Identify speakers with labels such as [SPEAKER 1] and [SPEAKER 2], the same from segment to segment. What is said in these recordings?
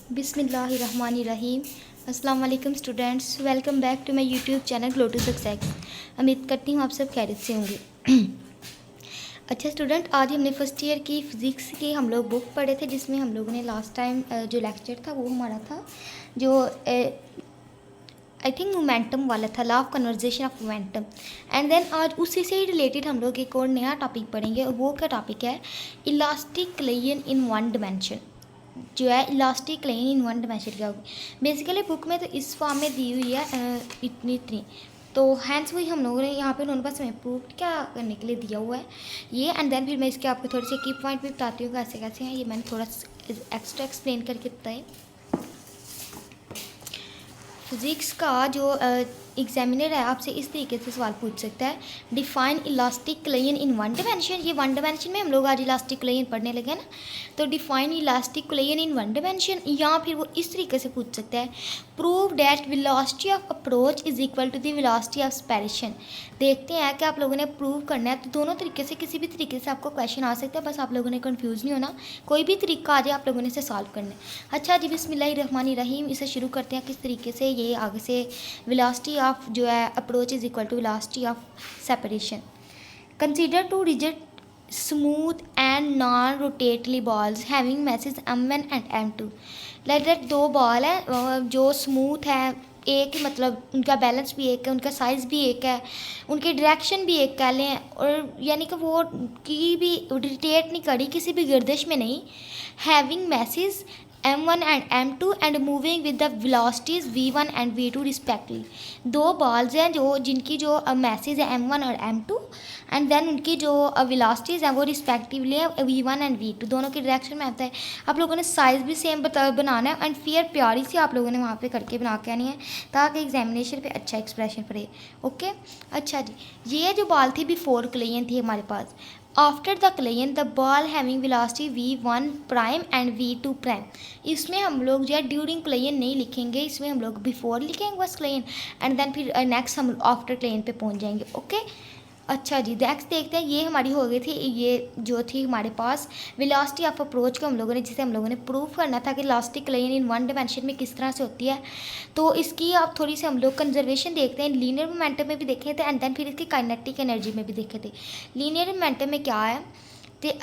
[SPEAKER 1] बिस्मिल्लाहिर्रहमानिर्रहीम। अस्सलाम वालेकुम students, welcome back to my YouTube channel glow to success. उम्मीद करती हूँ आप सब खैरियत से होंगे। अच्छा स्टूडेंट, आज हमने फर्स्ट ईयर की फ़िज़िक्स की हम लोग बुक पढ़े थे, जिसमें हम लोगों ने लास्ट टाइम जो लेक्चर था वो हमारा था जो आई थिंक मोमेंटम वाला था, law of conversation of momentum. And then आज उसी से ही रिलेटेड हम लोग एक और नया टॉपिक पढ़ेंगे, और वो क्या टॉपिक है, elastic collision in one dimension. जो है elastic line in one dimension क्या होगी। बेसिकली बुक में तो इस फॉर्म में दी हुई है इतनी तो हैंड्स वही हम लोगों ने यहाँ पे उन्होंने पास हमें प्रूफ क्या करने के लिए दिया हुआ है ये। एंड देन फिर मैं इसके आपको थोड़े से की पॉइंट भी बताती हूँ कैसे कैसे हैं, ये मैंने थोड़ा एक्स्ट्रा एक्सप्लेन करके बताए। फिज़िक्स का जो एग्जामिनर है आपसे इस तरीके से सवाल पूछ सकता है, define elastic collision in one dimension. ये वन डिमेंशन में हम लोग आज इलास्टिक क्लेयन पढ़ने लगे ना, तो define elastic collision in one dimension. या फिर वो इस तरीके से पूछ सकता है, prove that velocity of approach is equal to the velocity of separation. देखते हैं कि आप लोगों ने प्रूव करना है, तो दोनों तरीके से किसी भी तरीके से आपको क्वेश्चन आ सकता है, बस आप लोगों ने कंफ्यूज नहीं होना, कोई भी तरीका आ जाए आप लोगों ने इसे सॉल्व करना है। अच्छा जी, बिस्मिल्लाहिर्रहमानिर्रहीम। इसे शुरू करते हैं किस तरीके से। ये आगे से वेलोसिटी ऑफ जो है approach is equal to velocity of separation. Consider two rigid smooth and non rotating balls having masses m1 and m2। Like that दो बॉल है जो स्मूथ है, एक ही मतलब उनका बैलेंस भी एक है, उनका साइज़ भी एक है, उनकी डायरेक्शन भी एक कह लें, और यानी कि वो की भी रोटेट नहीं करी, किसी भी गर्दिश में नहीं। Having masses m1 and m2 and moving with the velocities v1 and v2 respectively. दो बॉल्स हैं जो जिनकी जो मैसेज है m1 और m2, एंड देन उनकी जो वेलोसिटीज़ हैं वो रिस्पेक्टिवली है v1 एंड v2, दोनों की डायरेक्शन में आता है। आप लोगों ने साइज़ भी सेम बनाना है, एंड फिर प्यारी सी आप लोगों ने वहाँ पे करके बना के आनी है, ताकि एग्जामिनेशन पे अच्छा एक्सप्रेशन पड़े। ओके, अच्छा जी, ये जो बॉल थी बिफोर क्लेयन थी हमारे पास। After the collision the ball having velocity v1 prime and v2 prime. इसमें हम लोग जो है ड्यूरिंग क्लेयन नहीं लिखेंगे, इसमें हम लोग बिफोर लिखेंगे बस क्लेयन, एंड देन फिर नेक्स्ट हम आफ्टर क्लेयन पे पहुंच जाएंगे। ओके, अच्छा जी, नेक्स्ट देखते हैं। ये हमारी हो गई थी, ये जो थी हमारे पास वेलोसिटी ऑफ अप्रोच को हम लोगों ने, जिसे हम लोगों ने प्रूव करना था कि elastic collision in one dimension में किस तरह से होती है। तो इसकी आप थोड़ी सी हम लोग कंजर्वेशन देखते हैं, लीनियर मोमेंटम में भी देखे थे, एंड देन फिर इसकी काइनेटिक एनर्जी में भी देखे थे। लीनियर मोमेंटम में क्या है, तो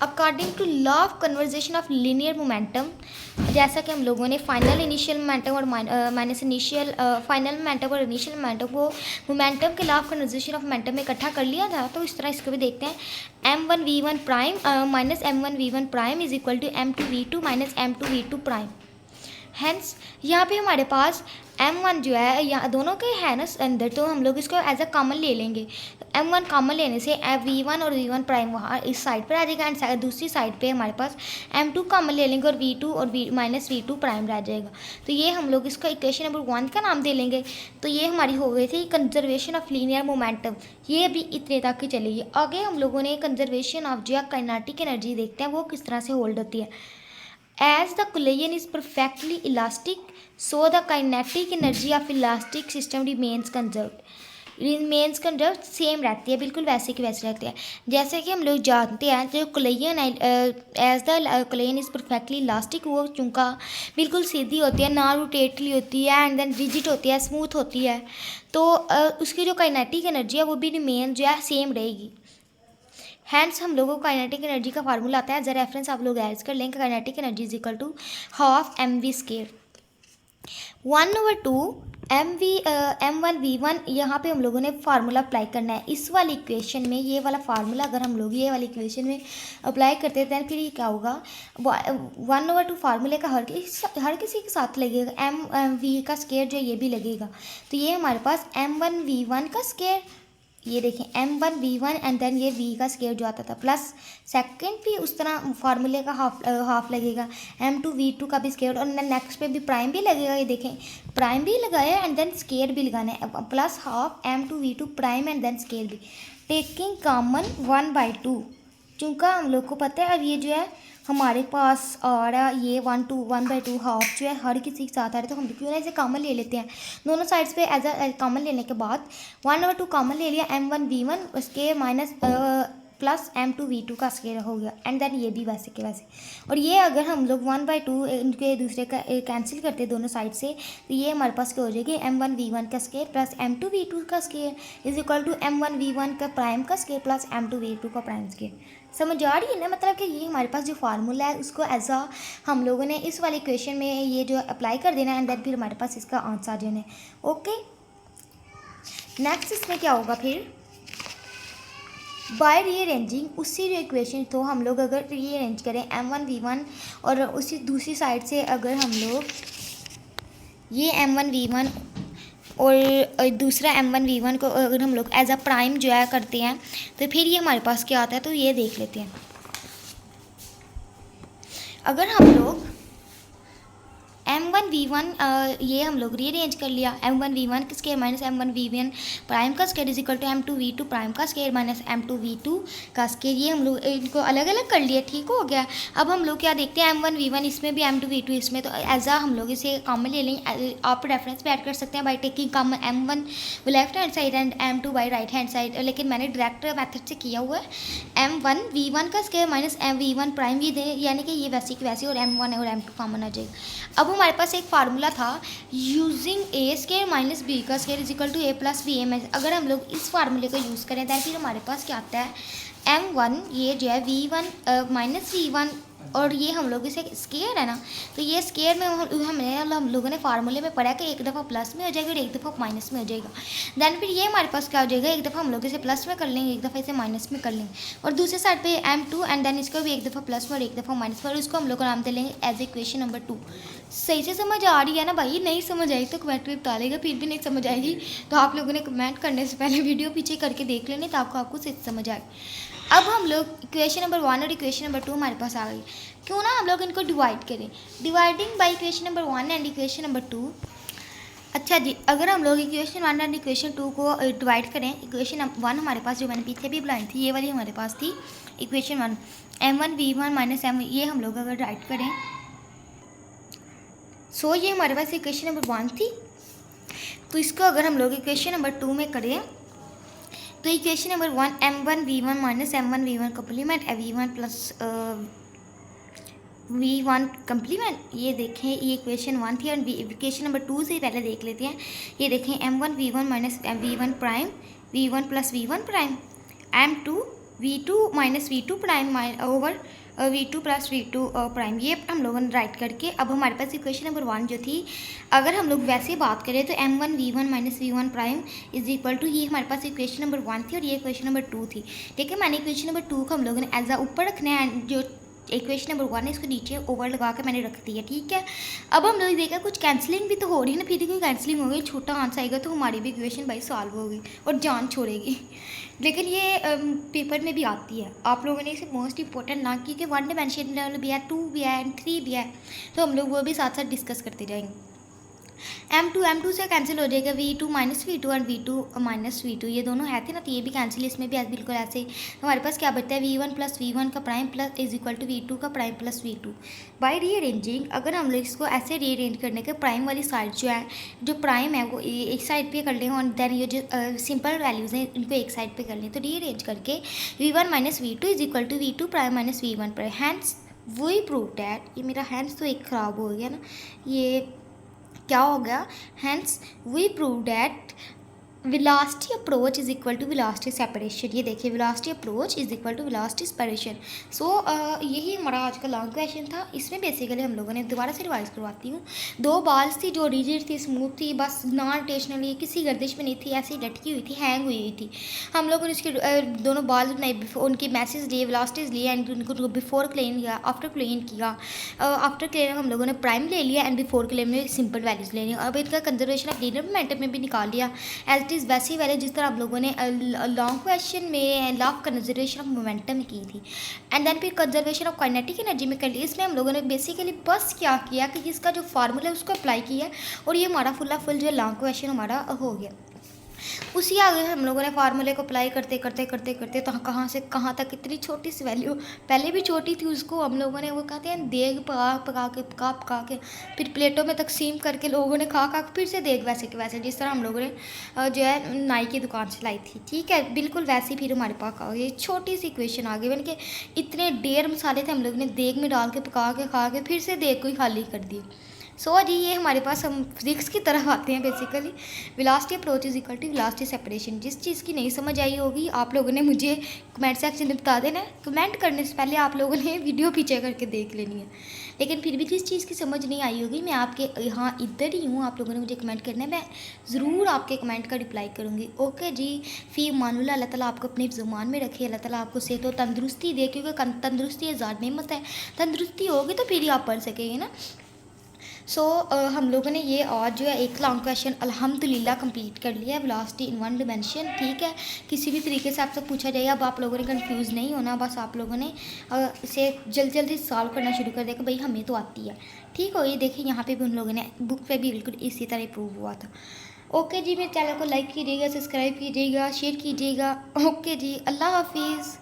[SPEAKER 1] according to law of conversation of linear momentum, जैसा कि हम लोगों ने फाइनल इनिशियल मोमेंटम और माइनस इनिशियल फाइनल मोमेंटम और इनिशियल मोमेंटम को मोमेंटम के law of conversation of momentum में इकट्ठा कर लिया था, तो इस तरह इसको भी देखते हैं। m1v1 prime minus m1v1 prime is equal to m2v2 minus m2v2 prime. Hence यहाँ पे हमारे पास m1 जो है, यहाँ दोनों के है ना अंदर, तो हम लोग इसको एज अ कॉमन ले लेंगे। m1 कॉमन लेने से v1 और v1 प्राइम वहाँ इस साइड पर आ जाएगा, एंड दूसरी साइड पे हमारे पास m2 कॉमन ले लेंगे और v2 और माइनस v2 प्राइम रह जाएगा। तो ये हम लोग इसका इक्वेशन नंबर 1 का नाम दे लेंगे। तो ये हमारी हो गई थी कंजर्वेशन ऑफ लीनियर मोमेंटम, ये भी इतने तक ही चलेगी। आगे हम लोगों ने कंजर्वेशन ऑफ जो काइनेटिक एनर्जी देखते हैं वो किस तरह से होल्ड होती है। As the collision is perfectly elastic, so the kinetic energy of elastic system remains conserved. Same रहती है, बिल्कुल वैसे की वैसे रहती है। जैसे कि हम लोग जानते हैं जो कोलिजन है, as the collision is perfectly elastic, वो चूँकि बिल्कुल सीधी होती है, ना रोटेटली होती है, एंड देन रिजिड होती है, स्मूथ होती है, तो उसकी जो काइनेटिक एनर्जी है वो भी रिमेन जो है सेम रहेगी। हैंड्स हम लोगों को काइनेटिक एनर्जी का फार्मूला आता है, एज अ रेफरेंस आप लोग ऐड कर लेंगे। Kinetic energy is equal to half mv square 1/2 m1v1। यहाँ पे हम लोगों ने फार्मूला अप्लाई करना है इस वाली इक्वेशन में। ये वाला फार्मूला अगर हम लोग ये वाली इक्वेशन में अप्लाई करते हैं, फिर ये क्या होगा, 1/2 फार्मूले का हर किसी के साथ लगेगा, m v का स्केयर जो ये भी लगेगा। तो ये हमारे पास m1v1 का स्केयर, ये देखें m1v1, एंड देन ये v का स्केयर जो आता था, प्लस सेकंड भी उस तरह फार्मूले का हाफ लगेगा, m2v2 का भी स्केयर, और नेक्स्ट पे भी प्राइम भी लगेगा। ये देखें प्राइम भी लगाया एंड देन स्केयर भी लगाना है, plus half m2v2 prime and then square भी, टेकिंग कॉमन 1/2। चूँकि हम लोग को पता है अब ये जो है हमारे पास आ रहा ये 1/2 हाफ जो है हर किसी के साथ आ रहा है, तो हम क्यों ना इसे कॉमन ले लेते हैं। दोनों साइड्स पे एज अ कॉमन लेने के बाद 1/2 कॉमन ले लिया, m1v1 उसके माइनस प्लस m2v2 का स्केयर हो गया, एंड देन ये भी वैसे के वैसे। और ये अगर हम लोग 1/2 इनके दूसरे का कैंसिल करते दोनों साइड से, तो ये हमारे पास क्या हो जाएगी, m1v1 का स्केयर प्लस m2v2 का square is equal to m1v1 का प्राइम का स्केयर प्लस m2v2 का प्राइम स्केयर। समझ आ रही है ना, मतलब कि ये हमारे पास जो फार्मूला है उसको एज आ हम लोगों ने इस वाले इक्वेशन में ये जो अप्लाई कर देना है, एंड देन फिर हमारे पास इसका आंसर आ जाना है। ओके, नेक्स्ट इसमें क्या होगा फिर, बाय रीअरेंजिंग उसी जो इक्वेशन तो हम लोग अगर रीअरेंज करें m1v1 और उसी दूसरी साइड से अगर हम लोग ये m1v1 और दूसरा m1v1 को अगर हम लोग एज अ प्राइम जो है करते हैं, तो फिर ये हमारे पास क्या आता है, तो ये देख लेते हैं। अगर हम लोग m1v1 ये हम लोग रीअरेंज कर लिया, m1v1 का स्केयर माइनस m1v1 प्राइम का square is equal to m2v2 prime का स्केयर माइनस m2v2 का स्केयर, ये हम लोग इनको अलग अलग कर लिया, ठीक हो गया। अब हम लोग क्या देखते हैं, m1v1 इसमें भी m2v2 इसमें, तो एज आ हम लोग इसे कॉमन ले लेंगे। आप रेफरेंस पे ऐड कर सकते हैं by taking common m1 left hand side and m2 by right hand side, लेकिन मैंने डायरेक्ट मेथड से किया हुआ है। m1v1 का स्केयर माइनस m1 प्राइम ये दे, यानी कि ये वैसी की वैसी, और m1 और m2 कॉमन आ जाएगा। अब हमारे पास एक फार्मूला था using A square minus B का square is equal to A plus B M. अगर हम लोग इस फार्मूले को यूज़ करें तो फिर हमारे पास क्या आता है, m1 ये जो है v1 माइनस v1, और ये हम लोग इसे स्केयर है ना, तो ये स्केयर में हम लोगों ने फार्मूले में पढ़ा कि एक दफ़ा प्लस में हो जाएगा और एक दफ़ा माइनस में हो जाएगा। देन फिर ये हमारे पास क्या हो जाएगा, एक दफ़ा हम लोग इसे प्लस में कर लेंगे, एक दफ़ा इसे माइनस में कर लेंगे, और दूसरे साइड पे m2 एंड देन इसको भी एक दफ़ा प्लस में और एक दफ़ा माइनस में, और उसको हम लोग का नाम दे लेंगे एज इक्वेशन नंबर 2। सही से समझ आ रही है ना भाई? नहीं समझ आई तो कमेंट में बता लेगा, फिर भी नहीं समझ आएगी तो आप लोगों ने कमेंट करने से पहले वीडियो पीछे करके देख लेनी, तो आपको सही समझ आए। अब हम लोग इक्वेशन नंबर 1 और इक्वेशन नंबर 2 हमारे पास आ गई, क्यों ना हम लोग इनको डिवाइड करें, dividing by equation number 1 and equation number 2। अच्छा जी, अगर हम लोग इक्वेशन 1 एंड इक्वेशन 2 को डिवाइड करें, इक्वेशन 1 हमारे पास जो मैंने पीछे भी बनाई थी, ये वाली हमारे पास थी इक्वेशन 1, m1v1 माइनस m, ये हम लोग अगर राइट करें, सो ये हमारे पास इक्वेशन नंबर 1 थी। तो इसको अगर हम लोग इक्वेशन नंबर 2 में करें, तो equation number 1 m1v1 minus m1v1 complement v1 plus v1 complement, ये देखें ये इक्वेशन 1 थी, और इक्वेशन नंबर 2 से पहले देख लेते हैं। ये देखें m1v1 minus v1 prime v1 plus v1 prime, m2v2 minus v2 prime over v2 plus v2 prime, ये हम लोगों ने राइट करके। अब हमारे पास इक्वेशन नंबर 1 जो थी, अगर हम लोग वैसे बात करें तो m1v1 minus v1 prime is equal to, ये हमारे पास इक्वेशन नंबर 1 थी और ये इक्वेशन नंबर 2 थी। ठीक है, मैंने इक्वेशन नंबर 2 को हम लोगों ने एज आ ऊपर रखना है, जो इक्वेशन नंबर 1 है इसको नीचे ओवर लगा के मैंने रख दिया। ठीक है, अब हम लोग देखा कुछ कैंसिलिंग भी तो हो रही है ना, फिर कोई कैंसिलिंग हो गई, छोटा आंसर आएगा तो हमारी भी इक्वेशन भाई सॉल्व होगी और जान छोड़ेगी। लेकिन ये पेपर में भी आती है, आप लोगों ने इसे मोस्ट इंपॉर्टेंट ना की कि 1 डायमेंशनल भी है, 2 भी है एंड 3 भी है, तो हम लोग वो भी साथ साथ डिस्कस करते जाएंगे। m2 से कैंसिल हो जाएगा, v2 माइनस v2 और v2 माइनस v2, ये दोनों है थे ना, तो ये भी कैंसिल, इसमें भी बिल्कुल ऐसे ही। हमारे पास क्या बचता है, v1 प्लस v1 का prime plus is equal to v2 का prime plus v2। Bye rearranging, अगर हम लोग इसको ऐसे रीअरेंज करने के, प्राइम वाली साइड जो है, जो प्राइम है वो एक साइड पे कर लें, और देन ये जो सिंपल वैल्यूज़ हैं इनको एक साइड पे कर लें, तो रीअरेंज करके v1 minus v2 is equal to v2 prime minus v1 prime. Hence वही प्रूव डैट, ये मेरा हैंस तो एक ख़राब हो गया ना, ये क्या हो गया, hence we prove that velocity approach is equal to velocity separation. ये देखिए, velocity approach is equal to velocity separation. So यही हमारा आज का लॉन्ग क्वेश्चन था। इसमें बेसिकली हम लोगों ने, दोबारा से रिवाइज करवाती हूँ, 2 बाल्स थी जो रिजिड थी, स्मूथ थी, बस नॉन रोटेशनली, किसी गर्दिश में नहीं थी, ऐसी लटकी हुई थी, हैंग हुई हुई थी। हम लोगों ने उसके दोनों बाल्स बनाए, उनकी मैसेज लिए, वेलोसिटीज लिए, एंड उनको बिफोर क्लेम किया, आफ्टर क्लेम किया। आफ्टर क्लेम हम लोगों ने प्राइम ले लिया एंड बिफोर क्लेम में सिंपल वैल्यूज ले लिया। अब इनका कंजर्वेशन ऑफ लीनियर मोमेंटम में भी निकाल लिया, एज वैसी वैल्यू जिस तरह आप लोगों ने लॉन्ग क्वेश्चन में law of conservation of momentum की थी, एंड देन फिर कंजर्वेशन ऑफ काइनेटिक एनर्जी में कर ली। इसमें हम लोगों ने बेसिकली बस क्या किया कि इसका जो फार्मूला है उसको अप्लाई किया, और ये हमारा फुल जो लॉन्ग क्वेश्चन हमारा हो गया। उसी आगे हम लोगों ने फार्मूले को अप्लाई करते करते करते करते तो कहाँ से कहाँ तक इतनी छोटी सी वैल्यू, पहले भी छोटी थी, उसको हम लोगों ने वो कहते हैं देग पका के फिर प्लेटों में तकसीम करके लोगों ने खा फिर से देग वैसे के वैसे जिस तरह हम लोगों ने जो है नाई की दुकान से लाई थी, ठीक है, बिल्कुल वैसी फिर हमारे पास आ गई छोटी सी इक्वेशन आ गई। मैंने कि इतने ढेर मसाले थे हम लोगों ने देग में डाल के पका के खा के फिर से देग को ही खाली कर दी। सो जी ये हमारे पास हम फिजिक्स की तरफ आते हैं basically. Velocity approach is equal to velocity separation. जिस चीज़ की नहीं समझ आई होगी आप लोगों ने मुझे कमेंट सेक्शन में बता देना है। कमेंट करने से पहले आप लोगों ने वीडियो पीछे करके देख लेनी है। लेकिन फिर भी जिस चीज़ की समझ नहीं आई होगी मैं आपके यहाँ इधर ही हूँ, आप लोगों ने मुझे कमेंट करना है, मैं ज़रूर आपके कमेंट का रिप्लाई करूँगी। ओके जी, फ़ी मानुल्लाह, अल्लाह ताला आपको अपनी ज़ुबान में रखे, अल्लाह ताला आपको सेहत और तंदुरुस्ती दे, क्योंकि तंदुरुस्ती आज़ाद नेमत है। तंदुरुस्ती होगी तो फिर ही आप पढ़ सकेंगे ना। सो हम लोगों ने ये आज जो है एक लॉन्ग क्वेश्चन अल्हम्दुलिल्लाह कंप्लीट कर लिया है, वेलोसिटी इन वन डिमेंशन, ठीक है। किसी भी तरीके से आपसे पूछा जाए, अब आप लोगों ने कंफ्यूज नहीं होना, बस आप लोगों ने इसे जल्दी जल्दी सॉल्व करना शुरू कर दिया कि भाई हमें तो आती है, ठीक हो। ये देखिए यहाँ पे भी उन लोगों ने बुक पे भी बिल्कुल इसी तरह प्रूव हुआ था। ओके जी, मेरे चैनल को लाइक कीजिएगा, सब्सक्राइब कीजिएगा, शेयर कीजिएगा। ओके जी, अल्लाह हाफिज़।